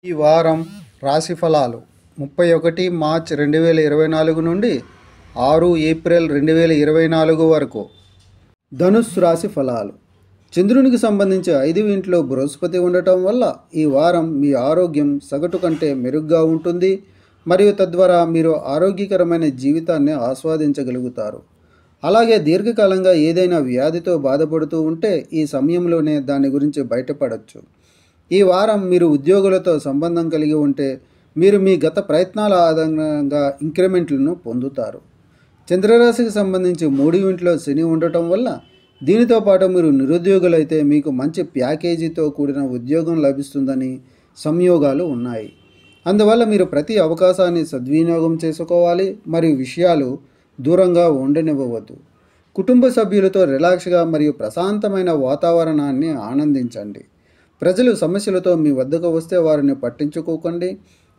ఈ వారం రాశి ఫలాలు 31 మార్చ్ 2024 నుండి 6 ఏప్రిల్ 2024 వరకు. ధనుస్సు రాశి ఫలాలు. చంద్రునికి సంబంధించి 5వ ఇంట్లో బృహస్పతి ఉండటం వల్ల ఈ వారం మీ ఆరోగ్యం సగటు కంటే మెరుగ్గా ఉంటుంది మరియు తద్వారా మీరు ఆరోగ్యకరమైన జీవితాన్ని ఆస్వాదించగలుగుతారు. అలాగే దీర్ఘకాలంగా ఏదైనా వ్యాధితో బాధపడుతూ ఉంటే ఈ సమయంలోనే దాని గురించి బయటపడవచ్చు. ఈ వారం మీరు ఉద్యోగులతో సంబంధం కలిగి ఉంటే మీరు మీ గత ప్రయత్నాల ఆధారంగా ఇంక్రిమెంట్లను పొందుతారు. చంద్రరాశికి సంబంధించి 3వ ఇంట్లో శని ఉండటం వల్ల దీనితో పాటు మీరు నిరుద్యోగులైతే మీకు మంచి ప్యాకేజీతో కూడిన ఉద్యోగం లభిస్తుందని సంయోగాలు ఉన్నాయి. అందువల్ల మీరు ప్రతి అవకాశాన్ని సద్వినియోగం చేసుకోవాలి మరియు విషయాలు దూరంగా ఉండనివ్వవద్దు. కుటుంబ సభ్యులతో రిలాక్స్గా మరియు ప్రశాంతమైన వాతావరణాన్ని ఆనందించండి. ప్రజలు సమస్యలతో మీ వద్దకు వస్తే వారిని పట్టించుకోకండి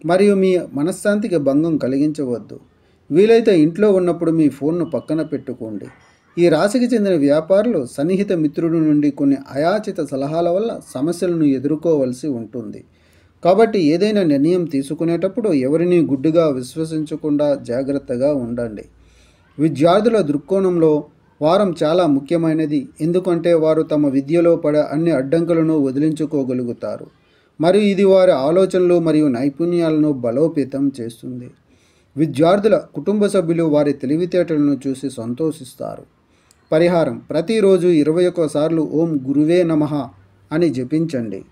మరియు మీ మనశ్శాంతికి భంగం కలిగించవద్దు. వీలైతే ఇంట్లో ఉన్నప్పుడు మీ ఫోన్ను పక్కన పెట్టుకోండి. ఈ రాశికి చెందిన వ్యాపారులు సన్నిహిత మిత్రుడి నుండి కొన్ని అయాచిత సలహాల వల్ల సమస్యలను ఎదుర్కోవలసి ఉంటుంది. కాబట్టి ఏదైనా నిర్ణయం తీసుకునేటప్పుడు ఎవరిని గుడ్డిగా విశ్వసించకుండా జాగ్రత్తగా ఉండండి. విద్యార్థుల దృక్కోణంలో వారం చాలా ముఖ్యమైనది, ఎందుకంటే వారు తమ విద్యలో పడే అన్ని అడ్డంకులను వదిలించుకోగలుగుతారు మరియు ఇది వారి ఆలోచనలు మరియు నైపుణ్యాలను బలోపేతం చేస్తుంది. విద్యార్థుల కుటుంబ సభ్యులు వారి తెలివితేటలను చూసి సంతోషిస్తారు. పరిహారం: ప్రతిరోజు 21 సార్లు ఓం గురువే నమః అని జపించండి.